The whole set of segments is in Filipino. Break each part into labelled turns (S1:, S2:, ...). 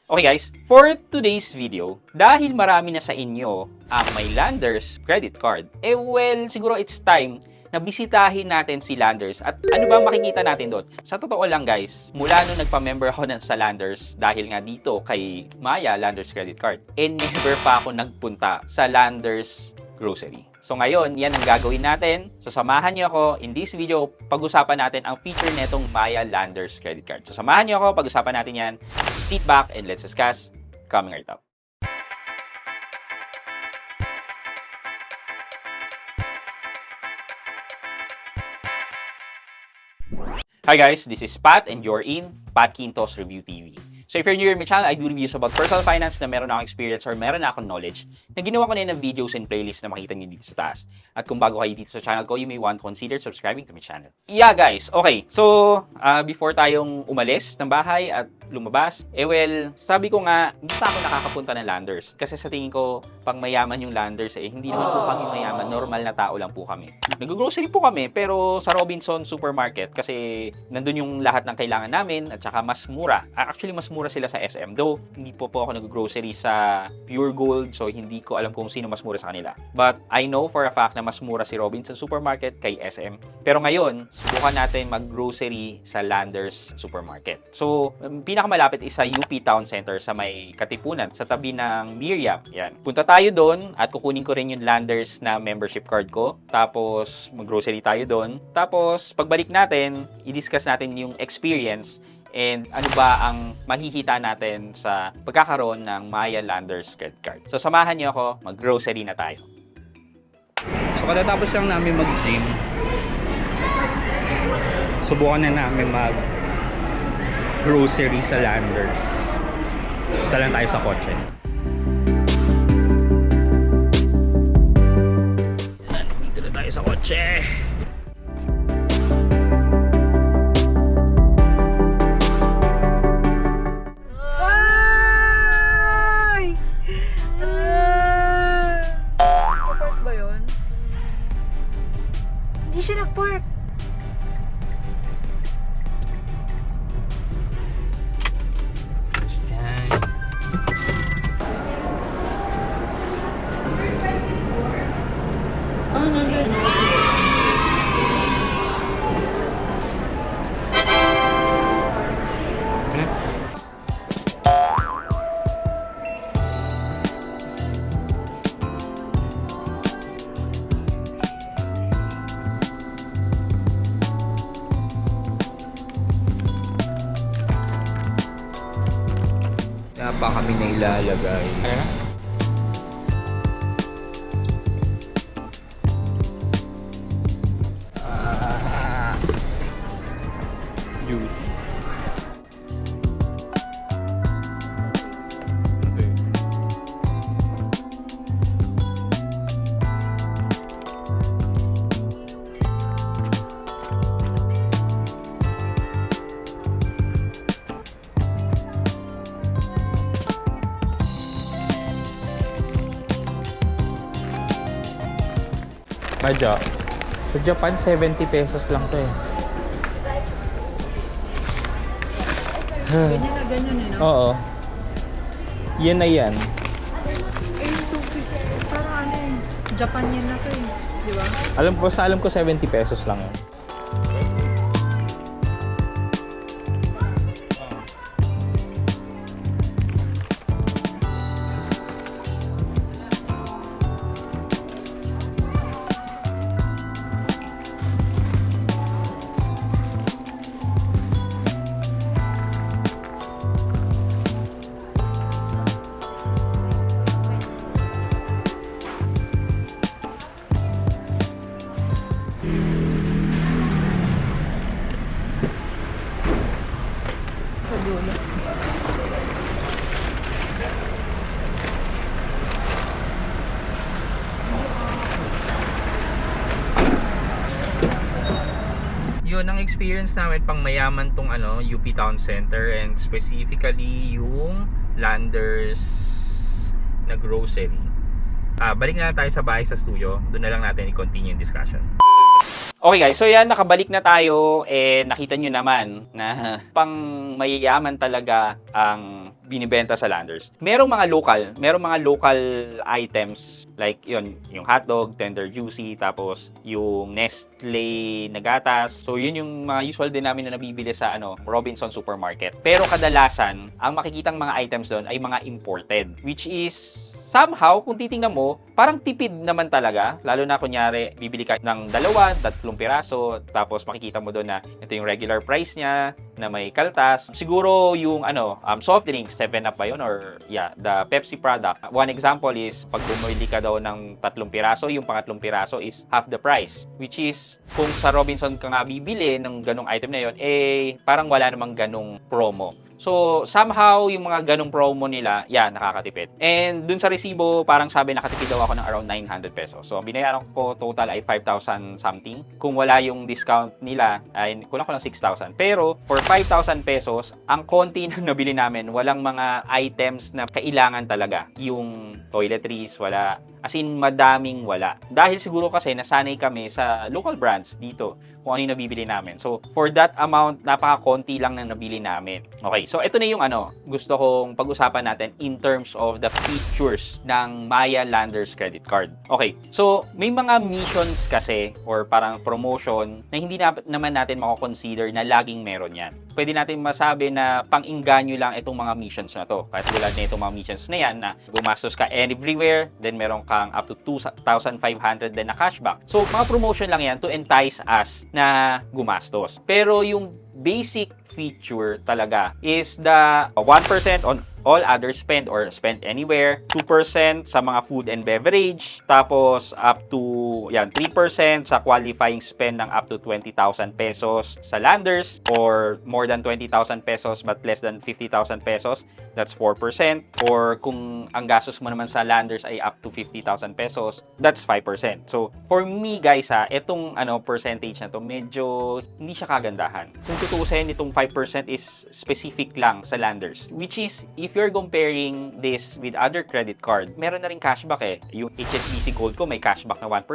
S1: Okay guys, for today's video, dahil marami na sa inyo ang may Landers credit card, siguro it's time na bisitahin natin si Landers at ano ba makikita natin doon. Sa totoo lang guys, mula nung nagpa-member ako sa Landers dahil nga dito kay Maya Landers credit card, never pa ako nagpunta sa Landers grocery. So ngayon, yan ang gagawin natin. So samahan niyo ako in this video, pag-usapan natin ang feature netong Maya Landers credit card. So samahan niyo ako, pag-usapan natin yan. Sit back and let's discuss coming right up. Hi guys, this is Pat and you're in Pat Quintos Review TV. So if you're new to my channel, I do reviews about personal finance na meron akong experience or meron na akong knowledge na ginawa ko na ng videos and playlists na makita niyo dito sa taas. At kung bago kayo dito sa channel ko, you may want to consider subscribing to my channel. Yeah guys, okay. So, before tayong umalis ng bahay at lumabas, sabi ko nga, hindi pa ako nakakapunta ng Landers. Kasi sa tingin ko, pang mayaman yung Landers hindi naman po kami mayaman, normal na tao lang po kami. Nag-grocery po kami, pero sa Robinson Supermarket kasi nandun yung lahat ng kailangan namin at saka mas mura. Actually, mas mura sila sa SM. Though, hindi po ako nag-grocery sa Pure Gold, so hindi ko alam kung sino mas mura sa kanila. But I know for a fact na mas mura si Robinson Supermarket kay SM. Pero ngayon, subukan natin mag-grocery sa Landers Supermarket. So, pinakamalapit is sa UP Town Center sa may Katipunan, sa tabi ng Miriam. Yan. Punta tayo doon at kukunin ko rin yung Landers na membership card ko. Tapos, mag-grocery tayo doon. Tapos, pagbalik natin, i-discuss natin yung experience and ano ba ang mahihita natin sa pagkakaroon ng Maya Landers credit card. So, samahan niyo ako, mag-grocery na tayo. So, katatapos lang namin mag-gym, subukan na namin mag-grocery sa Landers. Punta lang tayo sa kotse. Dito na tayo sa kotse.
S2: Hindi siya nag-park.
S3: Kaya pa kami na ilalagay.
S1: Ano na?
S3: Juice. Madya, sa Japan 70 pesos lang to eh.
S2: Ganyan na ganyan no?
S3: Oo. Yan na yan.
S2: 250. Parang Japan yan na to di ba?
S3: Alam ko 70 pesos lang yun.
S2: Sa dulo.
S3: Yun ang experience namin pang mayaman tong UP Town Center and specifically yung Landers na grocery. Balik na lang tayo sa bahay sa studio. Doon na lang natin i-continue yung discussion.
S1: Okay guys, so yan, nakabalik na tayo. Nakita nyo naman na pang mayayaman talaga ang binibenta sa Landers. Merong mga local items like yun, yung hotdog, tender juicy, tapos yung Nestle na gatas. So yun yung mga usual din namin na nabibili sa Robinson Supermarket. Pero kadalasan, ang makikitang mga items doon ay mga imported, which is somehow, kung titingnan mo, parang tipid naman talaga. Lalo na kunyari, bibili ka ng 2, 3 piraso, tapos makikita mo doon na ito yung regular price niya, na may kaltas. Siguro yung soft drinks, 7-Up ba yun? Or the Pepsi product. One example is, pag bumili ka daw ng 3 piraso, yung pangatlong piraso is half the price. Which is, kung sa Robinson ka nga bibili ng ganong item na yun, parang wala namang ganong promo. So, somehow, yung mga ganong promo nila, nakakatipid. And dun sa resibo, parang sabi nakatipid daw ako ng around 900 pesos. So, binayaran ko total ay 5,000 something. Kung wala yung discount nila, ay kulang ko lang 6,000. Pero, for 5,000 pesos, ang konti na nabili namin, walang mga items na kailangan talaga. Yung toiletries, wala. As in, madaming wala. Dahil siguro kasi nasanay kami sa local brands dito kung ano yung nabibili namin. So, for that amount, napaka-konti lang na nabili namin. Okay, so ito na yung gusto kong pag-usapan natin in terms of the features ng Maya Landers credit card. Okay, so may mga missions kasi or parang promotion na hindi naman natin mako-consider na laging meron yan. Pwede natin masabi na pang-inganyo lang itong mga missions na to. Kahit tulad na itong mga missions na yan na gumastos ka everywhere, then meron kang up to 2,500 din na cashback. So, mga promotion lang yan to entice us na gumastos. Pero yung basic feature talaga is the 1% on all other spend or spend anywhere, 2% sa mga food and beverage, tapos up to 3% sa qualifying spend ng up to 20,000 pesos sa Landers or more than 20,000 pesos but less than 50,000 pesos, that's 4%. Or kung ang gastos mo naman sa Landers ay up to 50,000 pesos, that's 5%. So, for me guys itong percentage na to medyo hindi siya kagandahan. Kung tutuusin, itong 5% is specific lang sa Landers, which is if you're comparing this with other credit card, meron na rin cashback Yung HSBC Gold ko may cashback na 1%.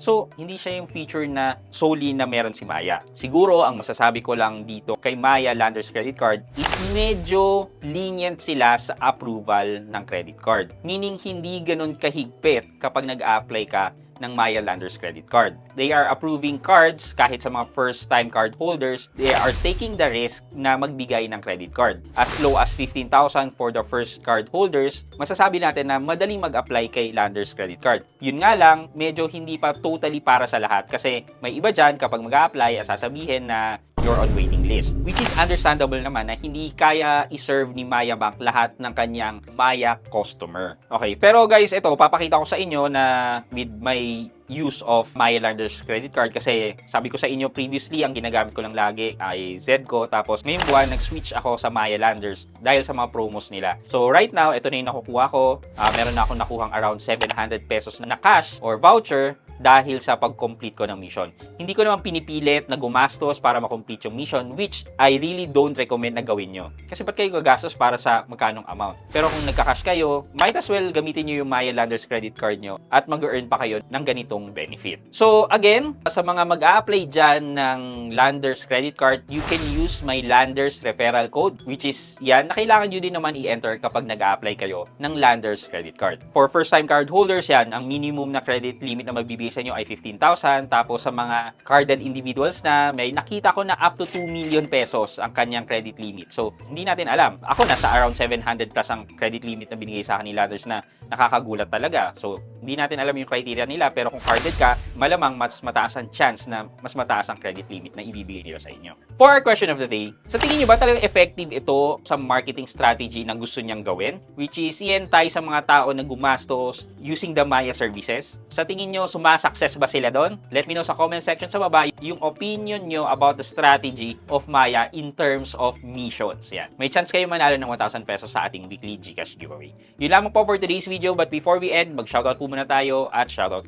S1: So, hindi siya yung feature na solely na meron si Maya. Siguro, ang masasabi ko lang dito kay Maya Landers Credit Card is medyo lenient sila sa approval ng credit card. Meaning, hindi ganun kahigpit kapag nag-a-apply ka ng Maya Landers Credit Card. They are approving cards kahit sa mga first-time card holders. They are taking the risk na magbigay ng credit card. As low as 15,000 for the first card holders, masasabi natin na madaling mag-apply kay Landers Credit Card. Yun nga lang, medyo hindi pa totally para sa lahat kasi may iba dyan kapag mag-a-apply, sasabihin na you're on waiting list. Which is understandable naman na hindi kaya i-serve ni Maya Bank lahat ng kanyang Maya customer. Okay, pero guys, ito, papakita ko sa inyo na with my use of Maya Landers credit card kasi sabi ko sa inyo previously, ang ginagamit ko lang lagi ay Zedco. Tapos ngayong buwan, nag-switch ako sa Maya Landers dahil sa mga promos nila. So right now, ito na yung nakukuha ko. Meron na akong nakuhang around 700 pesos na cash or voucher dahil sa pag-complete ko ng mission. Hindi ko naman pinipilit na gumastos para makomplete yung mission, which I really don't recommend na gawin nyo. Kasi ba't kayo gagastos para sa magkanong amount? Pero kung nagka-cash kayo, might as well gamitin nyo yung Maya Landers credit card nyo at mag-earn pa kayo ng ganitong benefit. So again, sa mga mag-a-apply dyan ng Landers credit card, you can use my Landers referral code, which is yan na kailangan nyo din naman i-enter kapag nag-a-apply kayo ng Landers credit card. For first-time card holders yan, ang minimum na credit limit na mabibigay sa inyo ay 15,000. Tapos sa mga carded individuals na may nakita ko na up to 2 million pesos ang kanyang credit limit. So, hindi natin alam. Ako nasa around 700 plus ang credit limit na binigay sa akin ni Landers na nakakagulat talaga. So, hindi natin alam yung criteria nila. Pero kung carded ka, malamang mas mataas ang chance na mas mataas ang credit limit na ibibigay nila sa inyo. For our question of the day, sa tingin nyo ba talagang effective ito sa marketing strategy na gusto niyang gawin? Which is, i-entice sa mga tao na gumastos using the Maya services? Sa tingin nyo, success ba sila doon? Let me know sa comment section sa baba yung opinion nyo about the strategy of Maya in terms of missions. Yan. May chance kayo manalo ng 1,000 pesos sa ating weekly GCash giveaway. Yun lamang po for today's video, but before we end, mag-shoutout po muna tayo at shoutout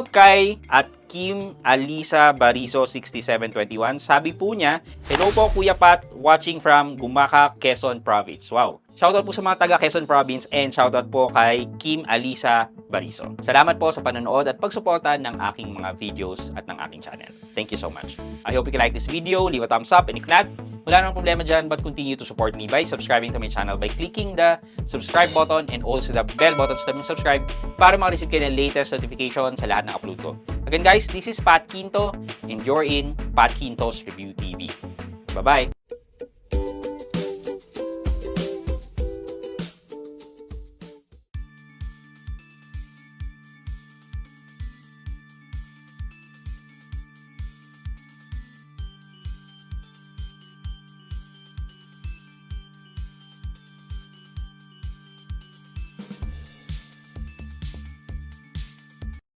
S1: kay at Kim Alisa Bariso 6721. Sabi po niya, hello po Kuya Pat, watching from Gumaca, Quezon Province. Wow. Shoutout po sa mga taga Quezon Province and shoutout po kay Kim Alisa Bariso. Salamat po sa panonood at pagsuporta ng aking mga videos at ng aking channel. Thank you so much. I hope you can like this video, leave a thumbs up, and if not, Wala namang problema dyan, but continue to support me by subscribing to my channel by clicking the subscribe button and also the bell button sa tabing subscribe para makareceive kayo ng latest notification sa lahat ng upload ko. Again guys, this is Pat Quinto and you're in Pat Quinto's Review TV. Bye-bye!